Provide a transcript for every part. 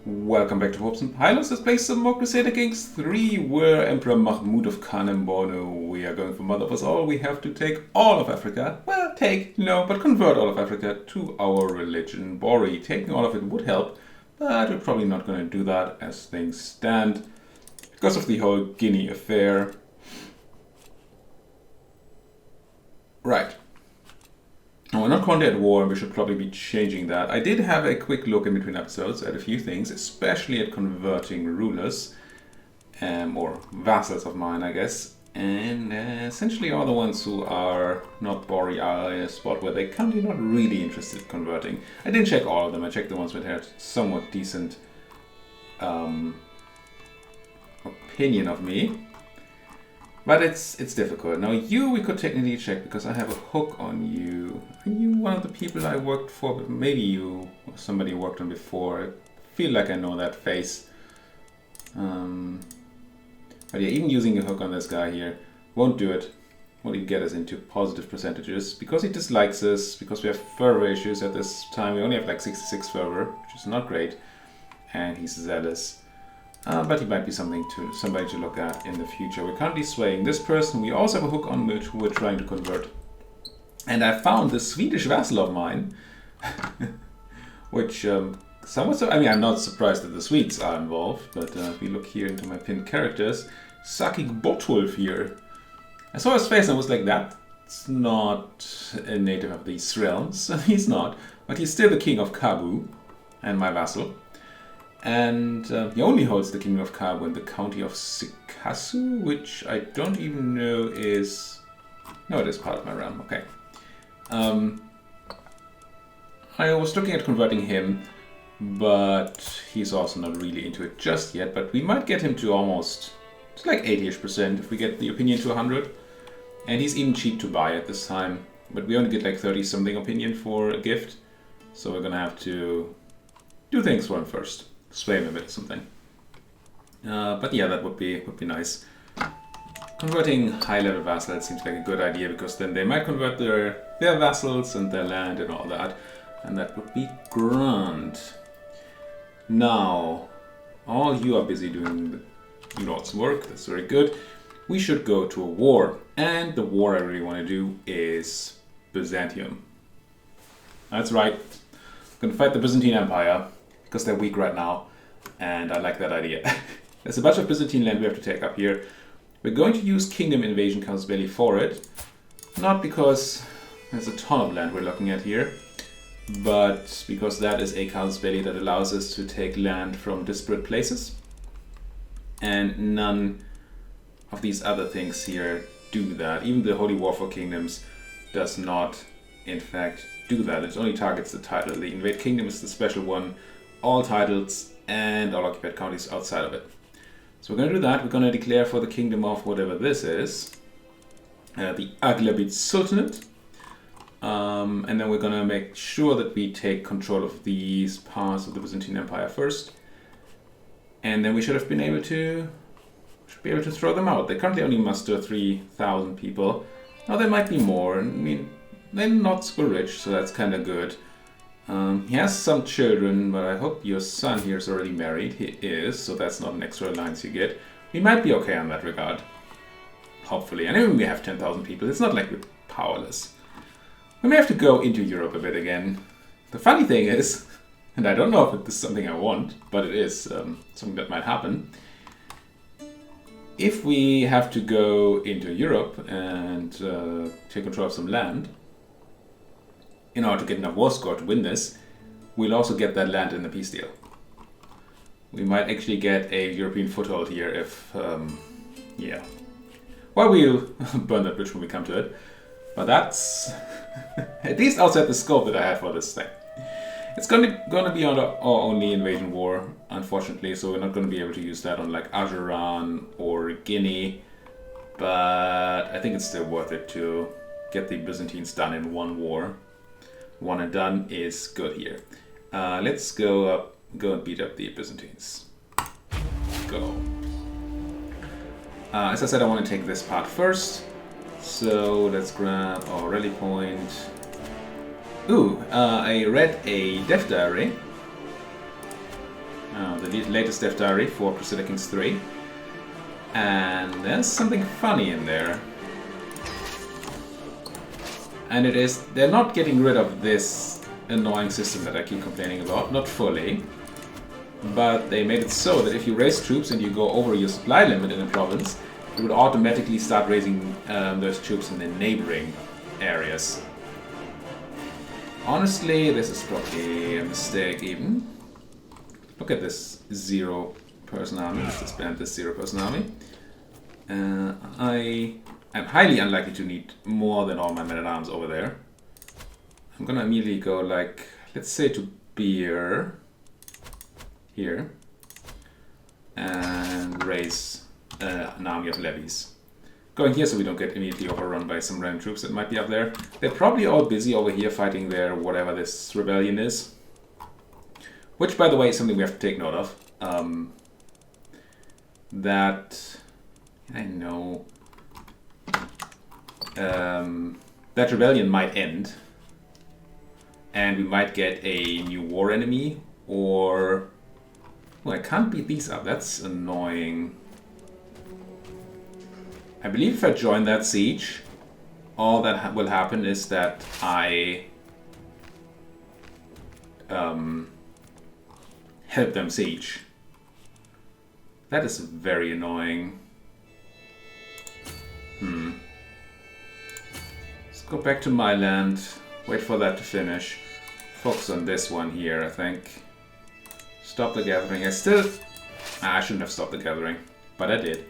Welcome back to Hopes and Pilots. Let's play some more Crusader Kings III, where Emperor Mahmud of Kanem-Bornu. We are going for Mother of Us All. We have to take all of Africa. Well, but convert all of Africa to our religion. Bori. Taking all of it would help, but we're probably not going to do that as things stand because of the whole Guinea affair. Right. Now, we're not currently at war, and we should probably be changing that. I did have a quick look in between episodes at a few things, especially at converting rulers, or vassals of mine, I guess. And essentially all the ones who are not Bori are in a spot where they're currently not really interested in converting. I didn't check all of them, I checked the ones that had somewhat decent opinion of me. But it's difficult. Now we could technically check because I have a hook on you. Are you one of the people I worked for? But maybe you or somebody worked on before. I feel like I know that face. But yeah, even using a hook on this guy here won't do it. Won't even get us into positive percentages because he dislikes us, because we have fervor issues at this time. We only have like 66 fervor, which is not great. And he's zealous. But he might be somebody to look at in the future. We're currently swaying this person. We also have a hook on which who we're trying to convert. And I found this Swedish vassal of mine, which somewhat so. I mean, I'm not surprised that the Swedes are involved, but if we look here into my pinned characters, Sakik Botwolf here. I saw his face and I was like, that's not a native of these realms. He's not, but he's still the king of Kabu and my vassal. And he only holds the Kingdom of Kabu in the county of Sikasu, which I don't even know is... No, it is part of my realm, okay. I was looking at converting him, but he's also not really into it just yet. But we might get him to almost, it's like 80-ish% if we get the opinion to 100. And he's even cheap to buy at this time. But we only get like 30-something opinion for a gift. So we're gonna have to do things for him first. Sway him a bit or something. But yeah, that would be nice. Converting high-level vassals seems like a good idea because then they might convert their vassals and their land and all that. And that would be grand. Now, all you are busy doing the Lord's work. That's very good. We should go to a war. And the war I really want to do is Byzantium. That's right. I'm going to fight the Byzantine Empire. Because they're weak right now, and I like that idea. There's a bunch of Byzantine land we have to take up here. We're going to use Kingdom Invasion Council Belli for it. Not because there's a ton of land we're looking at here, but because that is a Council Belli that allows us to take land from disparate places. And none of these other things here do that. Even the Holy War for Kingdoms does not, in fact, do that. It only targets the title. The Invade Kingdom is the special one. All titles and all occupied counties outside of it. So we're going to do that. We're going to declare for the kingdom of whatever this is, the Aghlabid Sultanate. And then we're going to make sure that we take control of these parts of the Byzantine Empire first. And then we should be able to throw them out. They currently only muster 3,000 people. Now there might be more. I mean, they're not super rich, so that's kind of good. He has some children, but I hope your son here is already married. He is, so that's not an extra alliance you get. We might be okay in that regard. Hopefully. And even we have 10,000 people. It's not like we're powerless. We may have to go into Europe a bit again. The funny thing is, and I don't know if it is something I want, but it is something that might happen. If we have to go into Europe and take control of some land, in order to get enough war score to win this, we'll also get that land in the peace deal. We might actually get a European foothold here if, yeah. Well, we'll burn that bridge when we come to it. But that's at least outside the scope that I have for this thing. It's gonna be our only invasion war, unfortunately, so we're not gonna be able to use that on like Ajuran or Guinea. But I think it's still worth it to get the Byzantines done in one war. One and done is good here. Let's go and beat up the Byzantines. Go. As I said, I want to take this part first. So let's grab our rally point. Ooh, I read a death diary. the latest dev diary for Crusader Kings III. And there's something funny in there. And it is, they're not getting rid of this annoying system that I keep complaining about, not fully. But they made it so that if you raise troops and you go over your supply limit in a province, it would automatically start raising those troops in the neighboring areas. Honestly, this is probably a mistake even. Look at this 0-person army. Let's disband this 0-person army. I'm highly unlikely to need more than all my men-at-arms over there. I'm gonna immediately go, like, let's say to Beer here and raise an army of levies. Going here so we don't get immediately overrun by some random troops that might be up there. They're probably all busy over here fighting their whatever this rebellion is. Which, by the way, is something we have to take note of. That I know that rebellion might end, and we might get a new war enemy, or oh, I can't beat these up. That's annoying. I believe if I join that siege, all that will happen is that I help them siege. That is very annoying. Let's go back to my land, wait for that to finish. Focus on this one here, I think. Stop the gathering. I shouldn't have stopped the gathering, but I did.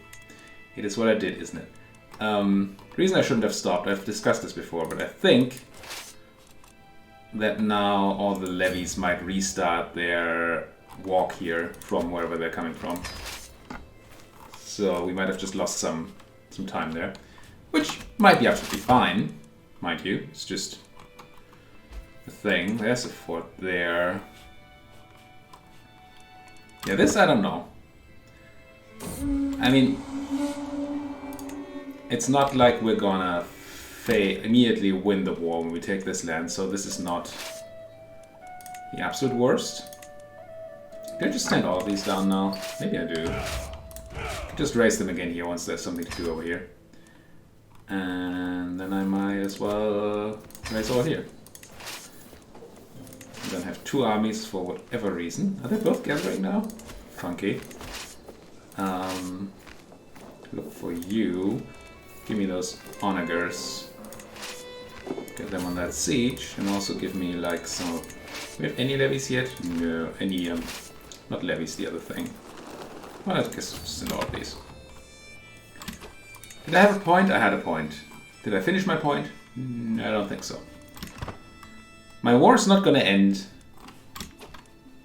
It is what I did, isn't it? The reason I shouldn't have stopped, I've discussed this before, but I think that now all the levies might restart their walk here from wherever they're coming from. So we might have just lost some time there, which might be absolutely fine, mind you. It's just a thing. There's a fort there. Yeah, this I don't know. I mean, it's not like we're gonna immediately win the war when we take this land, so this is not the absolute worst. Can I just stand all of these down now? Maybe I do. Just raise them again here once there's something to do over here. And then I might as well raise over here. And then have two armies for whatever reason. Are they both gathering now? Funky. Look for you. Give me those onagers. Get them on that siege. And also give me like some... Do we have any levies yet? No. Any, not levies, the other thing. Well, I guess just all of these. Did I have a point? I had a point. Did I finish my point? I don't think so. My war is not going to end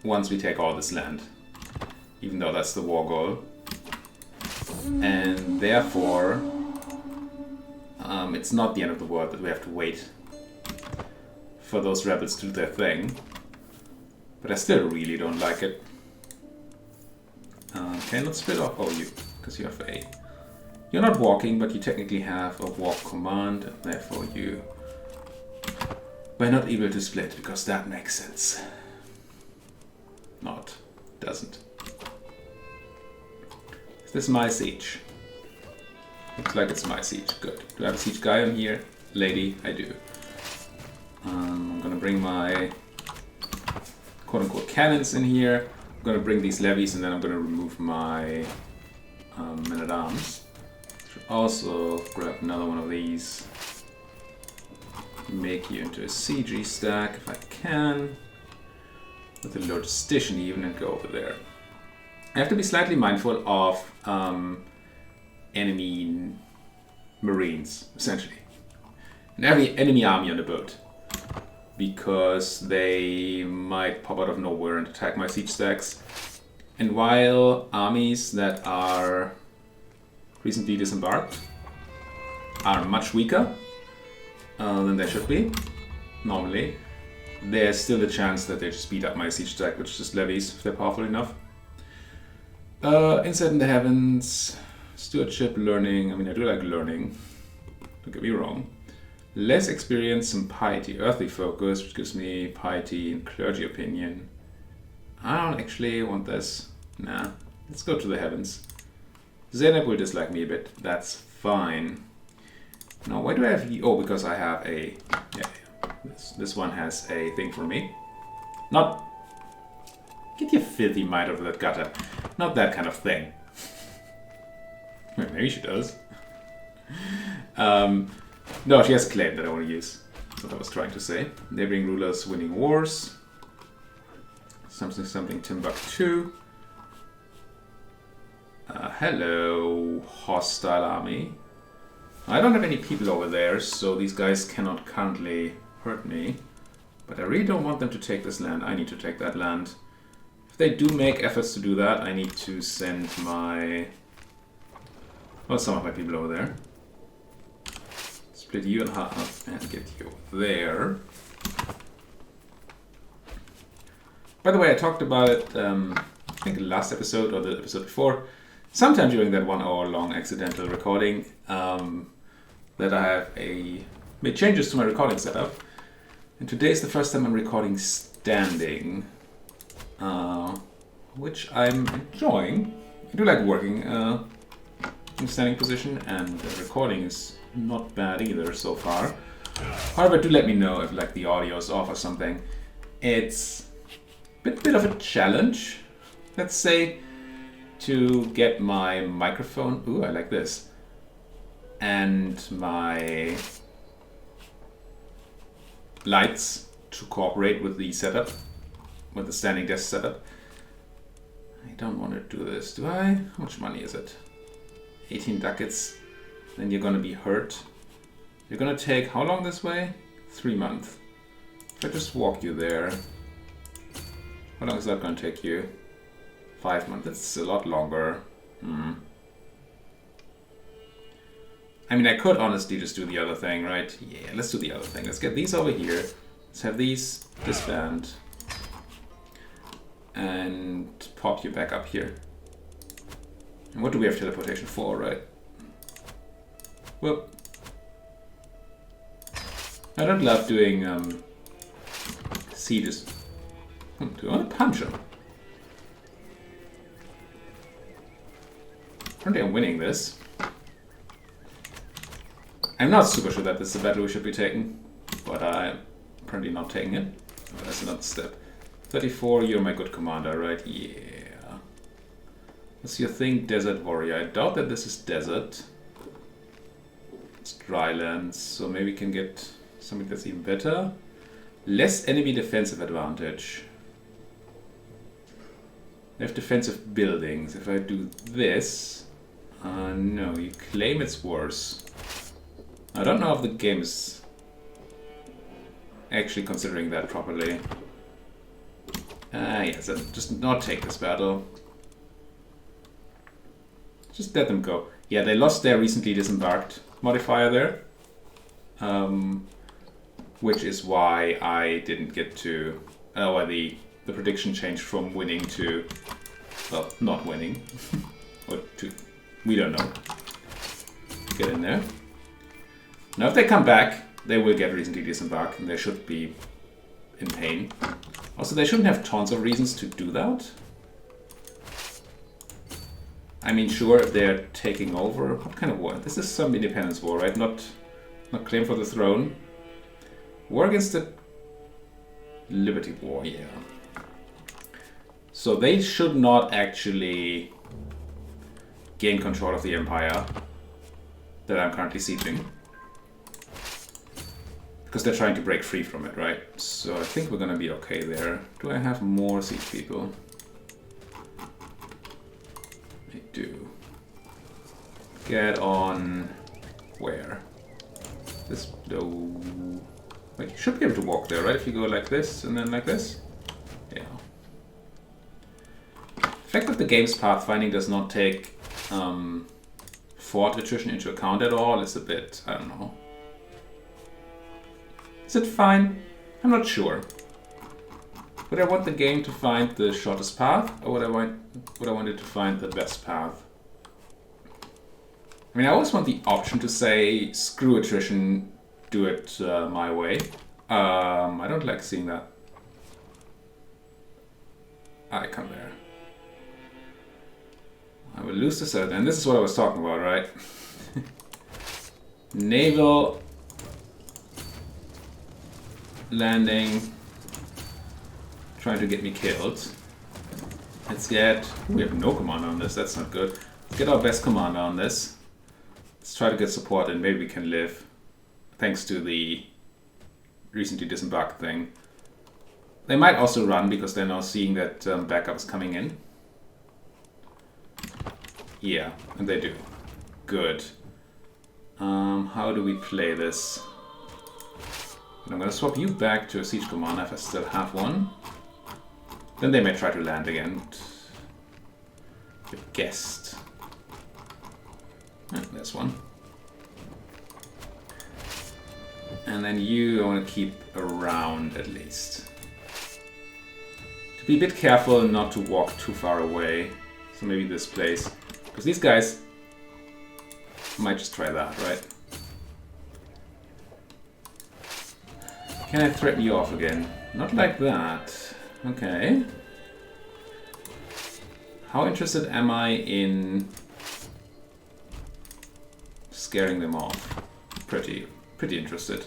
once we take all this land. Even though that's the war goal. And therefore, it's not the end of the world that we have to wait for those rebels to do their thing. But I still really don't like it. Okay, let's split off you, because you have a... You're not walking, but you technically have a walk command, and therefore you were not able to split, because that makes sense. Not. Doesn't. Is this my siege? Looks like it's my siege. Good. Do I have a siege guy on here? Lady, I do. I'm gonna bring my quote-unquote cannons in here. I'm gonna bring these levies, and then I'm gonna remove my men-at-arms. Should also grab another one of these. Make you into a CG stack if I can. With a logistician even, and go over there. I have to be slightly mindful of enemy marines, essentially. And every enemy army on the boat. Because they might pop out of nowhere and attack my siege stacks. And while armies that are recently disembarked are much weaker than they should be, normally, there's still a chance that they just beat up my siege stack, which is just levies if they're powerful enough. Insight in the Heavens, Stewardship, Learning. I mean, I do like learning, don't get me wrong. Less experience, some piety, earthly focus, which gives me piety and clergy opinion. I don't actually want this. Nah, let's go to the heavens. Zeynep will dislike me a bit. That's fine. Now, why do I have... Oh, because I have a... Yeah, this one has a thing for me. Not... Get your filthy mite out of that gutter. Not that kind of thing. Maybe she does. No, she has a claim that I want to use. That's what I was trying to say. Neighboring rulers winning wars. Something Timbuktu. Hello, hostile army. I don't have any people over there, so these guys cannot currently hurt me. But I really don't want them to take this land. I need to take that land. If they do make efforts to do that, I need to send my... Well, some of my people over there. Split you in half and get you there. By the way, I talked about it, I think the last episode or the episode before, sometime during that 1 hour long accidental recording, that I have made changes to my recording setup. And today is the first time I'm recording standing, which I'm enjoying. I do like working in a standing position, and the recording is not bad either so far. However, do let me know if like the audio is off or something. It's a bit of a challenge, let's say, to get my microphone, ooh, I like this, and my lights to cooperate with the setup, with the standing desk setup. I don't want to do this, do I? How much money is it? 18 ducats. Then you're gonna be hurt. You're gonna take how long this way? 3 months. If I just walk you there, how long is that gonna take you? 5 months. That's a lot longer. I mean, I could honestly just do the other thing, right? Yeah, let's do the other thing. Let's get these over here. Let's have these disband. And pop you back up here. And what do we have teleportation for, right? Well, I don't love doing sieges. Do I want to punch him? Apparently I'm winning this. I'm not super sure that this is a battle we should be taking, but I'm apparently not taking it. Oh, that's another step. 34, you're my good commander, right? Yeah. What's your thing? Desert warrior. I doubt that this is desert. It's dry lands, so maybe we can get something that's even better. Less enemy defensive advantage. They have defensive buildings. If I do this... no, you claim it's worse. I don't know if the game is actually considering that properly. Yes, just not take this battle. Just let them go. Yeah, they lost their recently disembarked modifier there. Which is why I didn't get to... why the prediction changed from winning to... well, not winning. Or to... we don't know. Get in there. Now if they come back, they will get recently disembarked, and they should be in pain. Also, they shouldn't have tons of reasons to do that. I mean, sure, if they're taking over... what kind of war? This is some independence war, right? Not claim for the throne. War against the Liberty War, yeah. So they should not actually gain control of the empire that I'm currently sieging. Because they're trying to break free from it, right? So I think we're gonna be okay there. Do I have more siege people? I do. Get on... where? This... no... wait, you should be able to walk there, right? If you go like this and then like this? Yeah. The fact that the game's pathfinding does not take fort attrition into account at all is a bit... I don't know. Is it fine? I'm not sure. Would I want the game to find the shortest path, or would I want it to find the best path? I mean, I always want the option to say, screw attrition, do it my way. I don't like seeing that. I come there. I will lose this out, and this is what I was talking about, right? Naval landing, trying to get me killed. Let's get... we have no commander on this, that's not good. Let's get our best commander on this. Let's try to get support and maybe we can live. Thanks to the recently disembarked thing. They might also run because they're now seeing that backup is coming in. Yeah, and they do. Good. How do we play this? I'm gonna swap you back to a siege commander if I still have one. Then they may try to land again. The guest. There's one. And then you I want to keep around at least. To be a bit careful not to walk too far away. So maybe this place. Because these guys might just try that, right? Can I threaten you off again? Not like that. Okay. How interested am I in scaring them off? Pretty interested.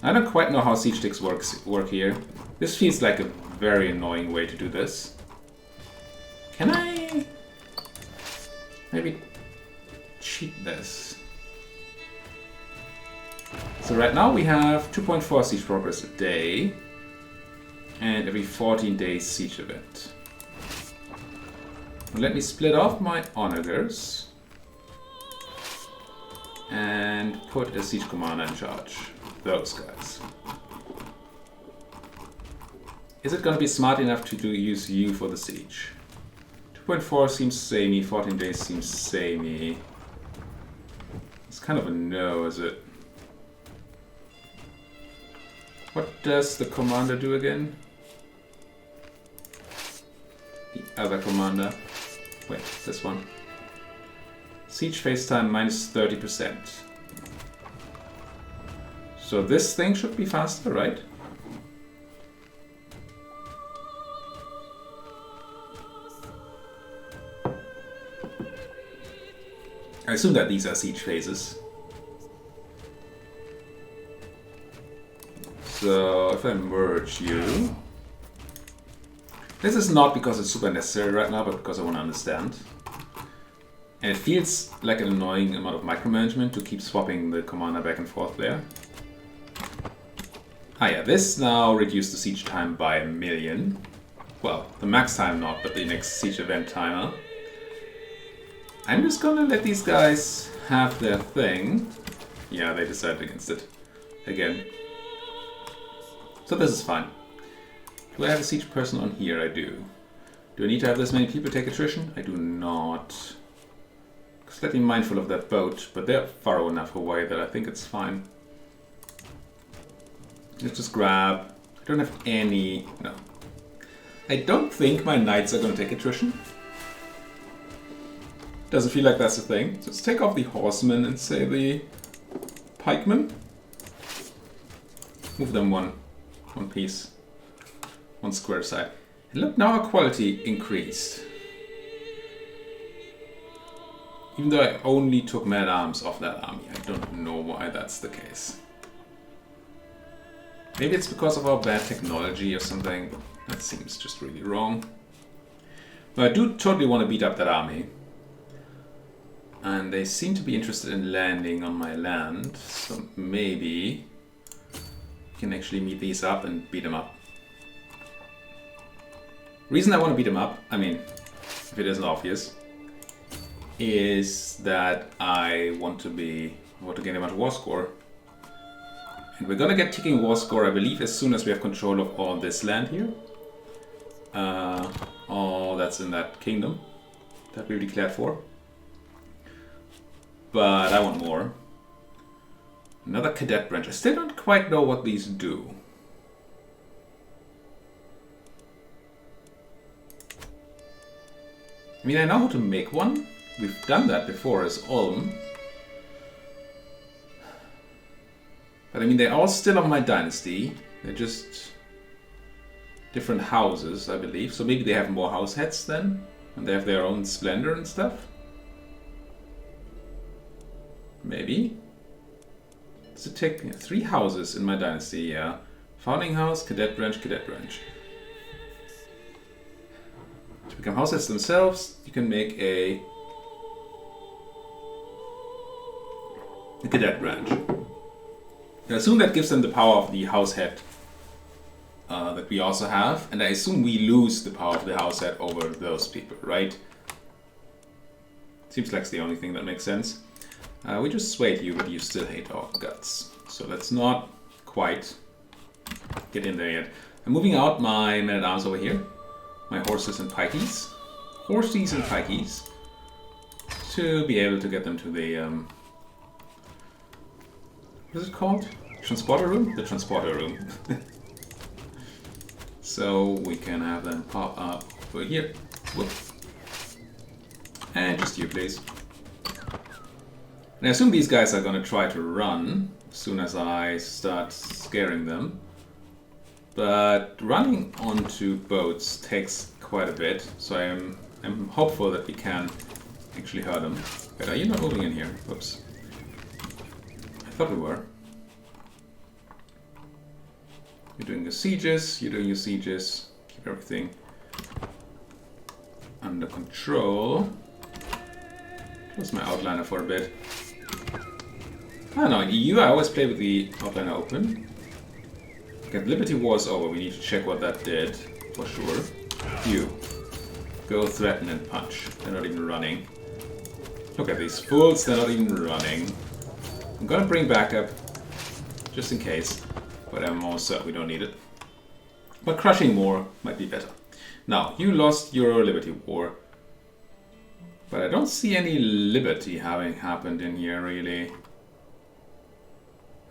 I don't quite know how siege ticks work here. This feels like a very annoying way to do this. Can I maybe cheat this? So right now we have 2.4 siege progress a day and every 14 days siege event. Let me split off my onagers and put a siege commander in charge. Those guys. Is it going to be smart enough to use you for the siege? 2.4 seems samey, 14 days seems samey. It's kind of a no, is it? What does the commander do again? The other commander. Wait, this one. Siege phase time minus 30%. So this thing should be faster, right? I assume that these are siege phases. So if I merge you... This is not because it's super necessary right now, but because I want to understand. And it feels like an annoying amount of micromanagement to keep swapping the commander back and forth there. Ah yeah, this now reduced the siege time by 1 million. Well, the max time not, but the next siege event timer. I'm just gonna let these guys have their thing. Yeah, they decided against it. Again. So this is fine. Do I have a siege person on here? I do. Do I need to have this many people take attrition? I do not. Slightly mindful of that boat, but they're far enough away that I think it's fine. Let's just grab... I don't have any... No. I don't think my knights are going to take attrition. Doesn't feel like that's a thing. So let's take off the horsemen and say the pikemen. Move them one piece. One square side. And look, now our quality increased. Even though I only took man-at-arms off that army. I don't know why that's the case. Maybe it's because of our bad technology or something. That seems just really wrong. But I do totally want to beat up that army. And they seem to be interested in landing on my land. So maybe we can actually meet these up and beat them up. Reason I want to beat them up, I mean, if it isn't obvious, is that I want to gain a much war score. And we're gonna get ticking war score, I believe, as soon as we have control of all this land here. All that's in that kingdom that we've declared for. But I want more. Another cadet branch. I still don't quite know what these do. I mean, I know how to make one. We've done that before as Ulm. But I mean, they're all still of my dynasty. They're just different houses, I believe. So maybe they have more house heads then, and they have their own splendor and stuff. Maybe. Does it take 3 houses in my dynasty? Yeah. Founding house, cadet branch, cadet branch. To become house heads themselves, you can make a cadet branch. I assume that gives them the power of the house head that we also have, and I assume we lose the power of the house head over those people, right? Seems like it's the only thing that makes sense. We just swayed you, but you still hate our guts. So let's not quite get in there yet. I'm moving out my men-at-arms over here. My horses and pikeys. Horsies and pikeys. To be able to get them to the... what is it called? Transporter room? The transporter room. So we can have them pop up over here. Whoop. And just you, please. And I assume these guys are going to try to run as soon as I start scaring them. But running onto boats takes quite a bit, so I'm hopeful that we can actually hurt them. But are you not moving in here? Whoops. I thought we were. You're doing your sieges, you're doing your sieges. Keep everything under control. Close my outliner for a bit. I don't know, in EU I always play with the outliner open. Okay, Liberty War is over, we need to check what that did, for sure. You. Go threaten and punch. They're not even running. Look at these fools, they're not even running. I'm gonna bring backup, just in case, but I'm almost certain we don't need it. But crushing more might be better. Now, you lost your Liberty War, but I don't see any liberty having happened in here, really.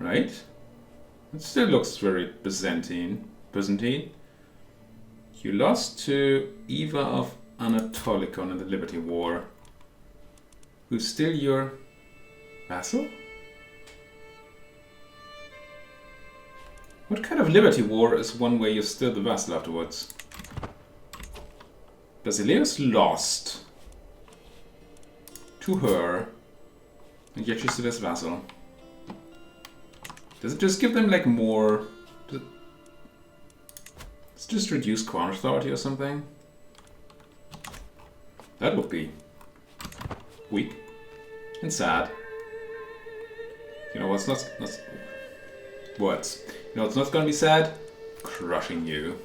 Right? It still looks very Byzantine. You lost to Eva of Anatolikon in the Liberty War. Who's still your vassal? What kind of Liberty War is one where you're still the vassal afterwards? Basileus lost to her, and yet she's still his vassal. Does it just give them like more... Let's just reduce crown authority or something? That would be weak and sad. You know what's not what? You know what's not gonna be sad? Crushing you.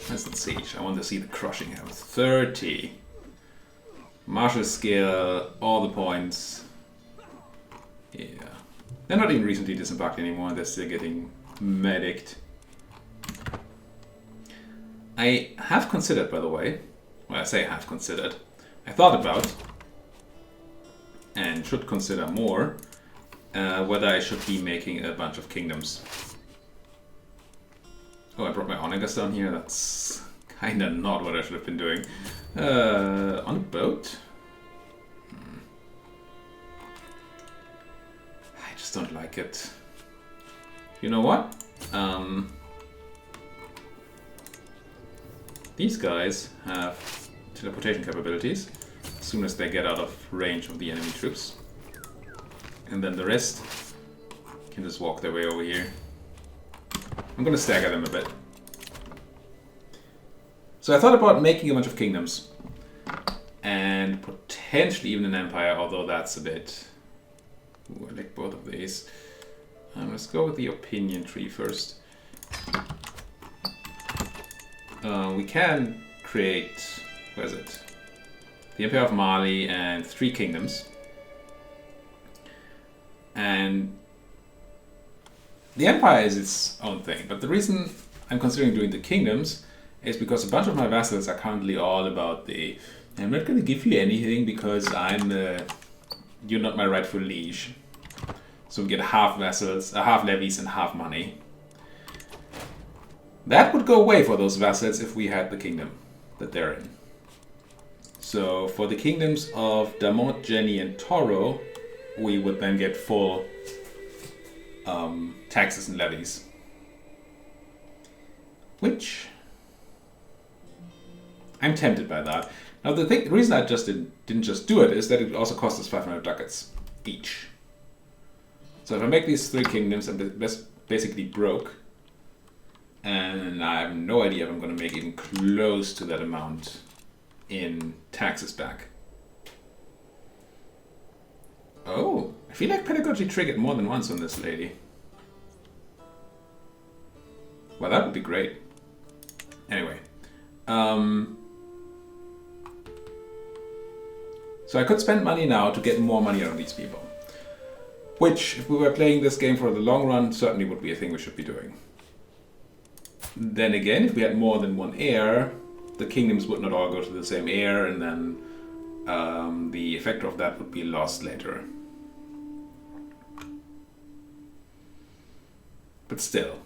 That's the siege. I want to see the crushing have 30. Martial skill, all the points. Yeah. They're not even recently disembarked anymore, they're still getting medicked. I have considered, by the way, well, I say I have considered, I thought about, and should consider more, whether I should be making a bunch of kingdoms. Oh, I brought my Onegas down here, that's kinda not what I should have been doing. On a boat? I just don't like it. You know what? These guys have teleportation capabilities as soon as they get out of range of the enemy troops. And then the rest can just walk their way over here. I'm gonna stagger them a bit. So I thought about making a bunch of kingdoms. And potentially even an empire, although that's a bit... Ooh, I like both of these. Let's go with the opinion tree first. We can create... Where is it? The Empire of Mali and 3 kingdoms. And the empire is its own thing, but the reason I'm considering doing the kingdoms is because a bunch of my vassals are currently all about the I'm not going to give you anything because you're not my rightful liege. So we get half vassals, half levies and half money. That would go away for those vassals if we had the kingdom that they're in. So for the kingdoms of Damont, Jenny and Toro, we would then get full taxes and levies. Which I'm tempted by that. Now the reason I just didn't just do it is that it also cost us 500 ducats each. So if I make these 3 kingdoms, I'm basically broke. And I have no idea if I'm going to make even close to that amount in taxes back. Oh, I feel like pedagogy triggered more than once on this lady. Well, that would be great. Anyway. So I could spend money now to get more money out of these people. Which, if we were playing this game for the long run, certainly would be a thing we should be doing. Then again, if we had more than one heir, the kingdoms would not all go to the same heir, and then the effect of that would be lost later. But still,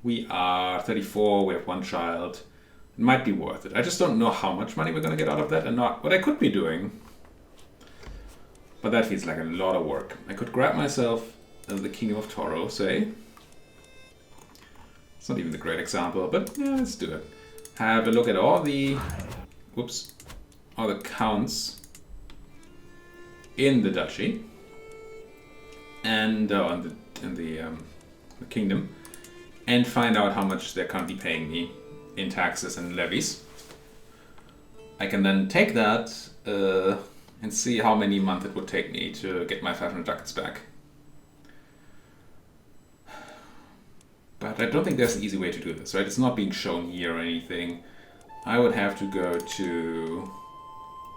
we are 34, we have 1 child. It might be worth it. I just don't know how much money we're going to get out of that and not what I could be doing. But that feels like a lot of work. I could grab myself the Kingdom of Toro, say. It's not even a great example, but yeah, let's do it. Have a look at all the, all the counts in the duchy and in the kingdom, and find out how much they're currently paying me in taxes and levies. I can then take that and see how many months it would take me to get my 500 ducats back. But I don't think there's an easy way to do this, right? It's not being shown here or anything. I would have to go to...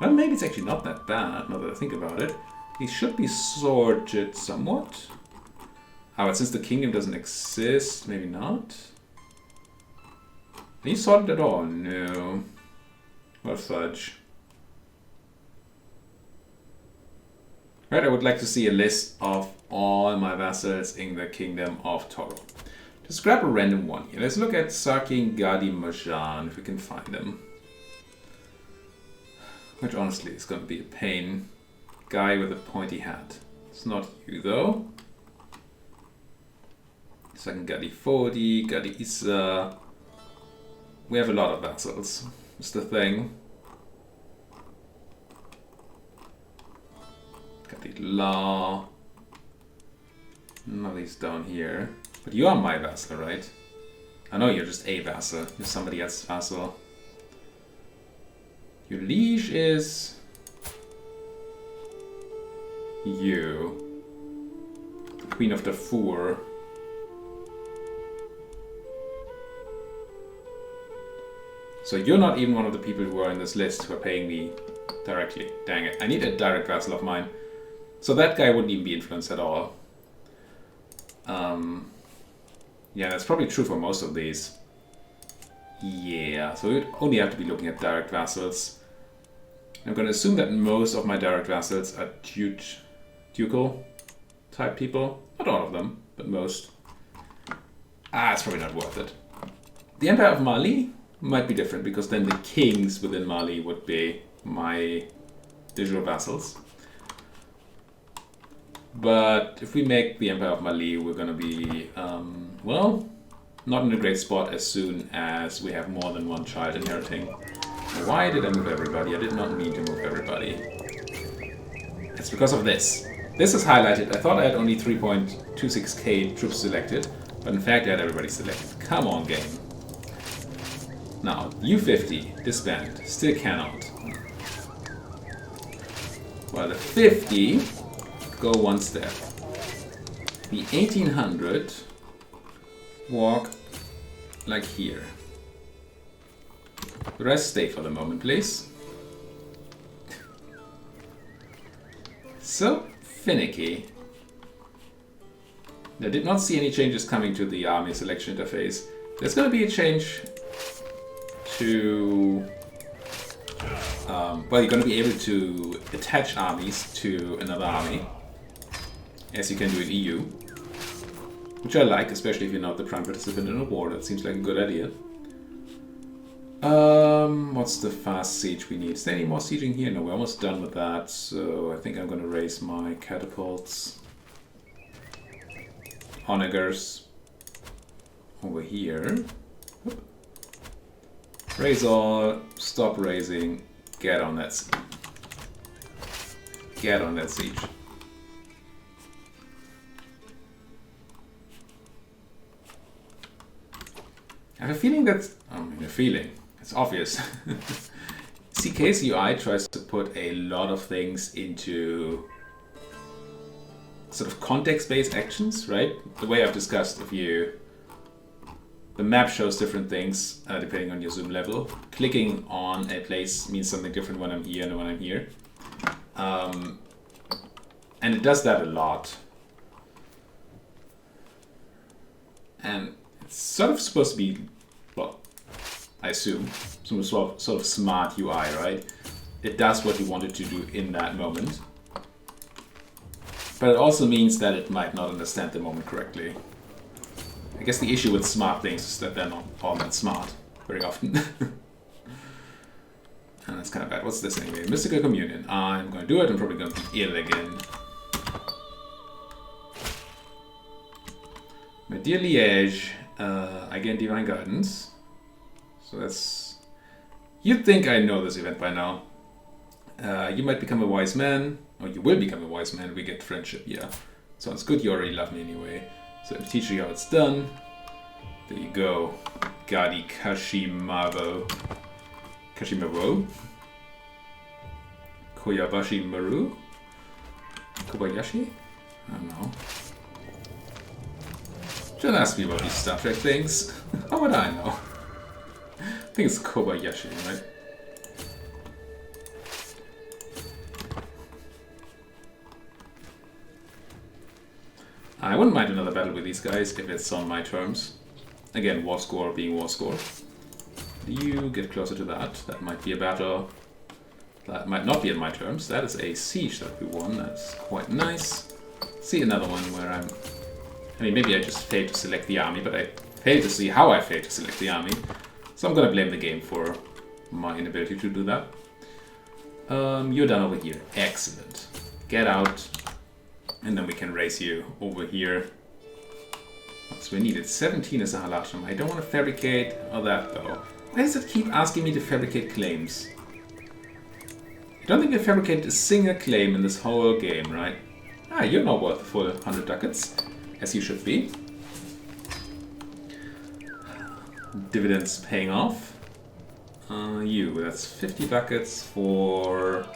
Well, maybe it's actually not that bad, now that I think about it. These should be sorted somewhat. Oh, but since the kingdom doesn't exist, maybe not. Are you sorted at all? No. What fudge. Right, I would like to see a list of all my vassals in the Kingdom of Toro. Just grab a random one here. Let's look at Saki and Gadi Marjan, if we can find them. Which honestly is going to be a pain. Guy with a pointy hat. It's not you though. Second Gadi Fodi, Gadi Issa. We have a lot of vassals. That's the thing. Gadi La. None of these down here. But you are my vassal, right? I know you're just a vassal. You're somebody else's vassal. Your liege is... you. The Queen of Darfur. So you're not even one of the people who are in this list who are paying me directly. Dang it. I need a direct vassal of mine. So that guy wouldn't even be influenced at all. Yeah, that's probably true for most of these. Yeah, so we'd only have to be looking at direct vassals. I'm going to assume that most of my direct vassals are ducal type people. Not all of them, but most. It's probably not worth it. The Empire of Mali might be different, because then the kings within Mali would be my digital vassals. But if we make the Empire of Mali, we're going to be, well, not in a great spot as soon as we have more than one child inheriting. Why did I move everybody? I did not mean to move everybody. It's because of this. This is highlighted. I thought I had only 3.26k troops selected, but in fact I had everybody selected. Come on, game. Now, U50, disband. Still cannot. Well, the 50... go one step. The 1800 walk like here. The rest stay for the moment, please. So finicky. I did not see any changes coming to the army selection interface. There's going to be a change to... well, you're going to be able to attach armies to another army, as you can do in EU, which I like, especially if you're not the prime participant in a war. That seems like a good idea. What's the fast siege we need? Is there any more sieging here? No, we're almost done with that, so I think I'm going to raise my catapults. Onagers over here. Whoop. Raise all, stop raising, get on that siege. Get on that siege. I have a feeling that, it's obvious. CK's UI tries to put a lot of things into sort of context-based actions, right? The way I've discussed, the map shows different things depending on your zoom level. Clicking on a place means something different when I'm here and when I'm here. And it does that a lot. And it's sort of supposed to be, well, I assume, some sort of smart UI, right? It does what you want it to do in that moment. But it also means that it might not understand the moment correctly. I guess the issue with smart things is that they're not all that smart very often. And that's kind of bad. What's this anyway? Mystical Communion. I'm going to do it. I'm probably going to be ill again. My dear Liège, I gain Divine Guidance. So that's... You'd think I know this event by now. You might become a wise man, or you will become a wise man. We get friendship, yeah. Sounds good, you already love me anyway. So I'm teaching you how it's done. There you go. Gadi Kashimawo. Koyabashi Maru? Kobayashi? I don't know. Don't ask me about these Star Trek things. How would I know? I think it's Kobayashi, right? I wouldn't mind another battle with these guys if it's on my terms. Again, war score being war score. You get closer to that. That might be a battle. That might not be on my terms. That is a siege that we won. That's quite nice. See another one where I mean, maybe I just failed to select the army, but I failed to see how I failed to select the army. So I'm gonna blame the game for my inability to do that. You're done over here. Excellent. Get out. And then we can race you over here. What's we needed? 17 is a halasham. I don't want to fabricate all that though. Why does it keep asking me to fabricate claims? I don't think I fabricated a single claim in this whole game, right? Ah, you're not worth the full 100 ducats, as you should be. Dividends paying off. That's 50 ducats for...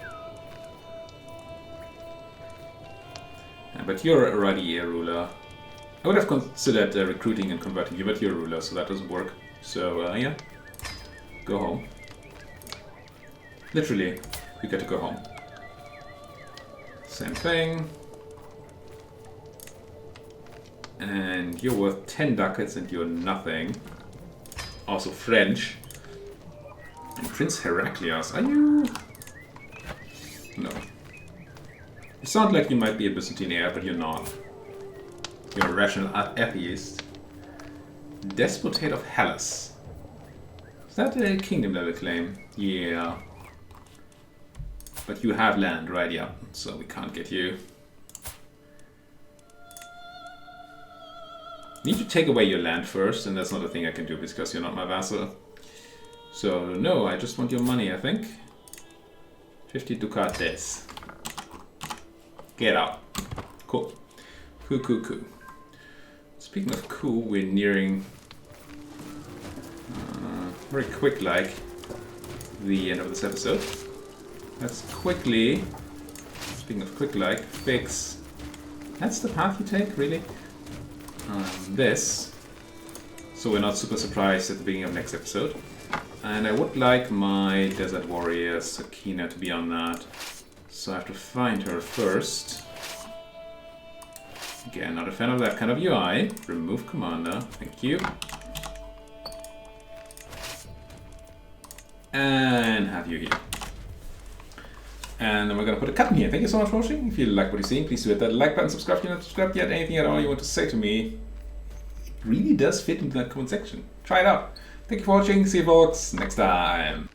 But you're already a ruler. I would have considered recruiting and converting you, but you're a ruler, so that doesn't work. So, yeah. Go home. Literally, you get to go home. Same thing. And you're worth 10 ducats and you're nothing. Also French. And Prince Heraclius, are you... No. You sound like you might be a Byzantine heir, but you're not. You're a rational atheist. Despotate of Hellas. Is that a kingdom level claim? Yeah. But you have land, right? Yeah. So we can't get you. Need to take away your land first, and that's not a thing I can do because you're not my vassal. So no, I just want your money, I think. 50 ducats. Get out. Cool. Cool. Speaking of cool, we're nearing very quick like the end of this episode. Let's quickly, speaking of quick like, fix. That's the path you take, really? This. So we're not super surprised at the beginning of next episode. And I would like my desert warrior Sakina to be on that. So I have to find her first. Again, not a fan of that kind of UI. Remove commander. Thank you. And have you here. And then we're going to put a cut in here. Thank you so much for watching. If you like what you're seeing, please do hit that like button, subscribe if you're not subscribed yet. Anything at all you want to say to me, it really does fit into that comment section. Try it out. Thank you for watching. See you folks next time.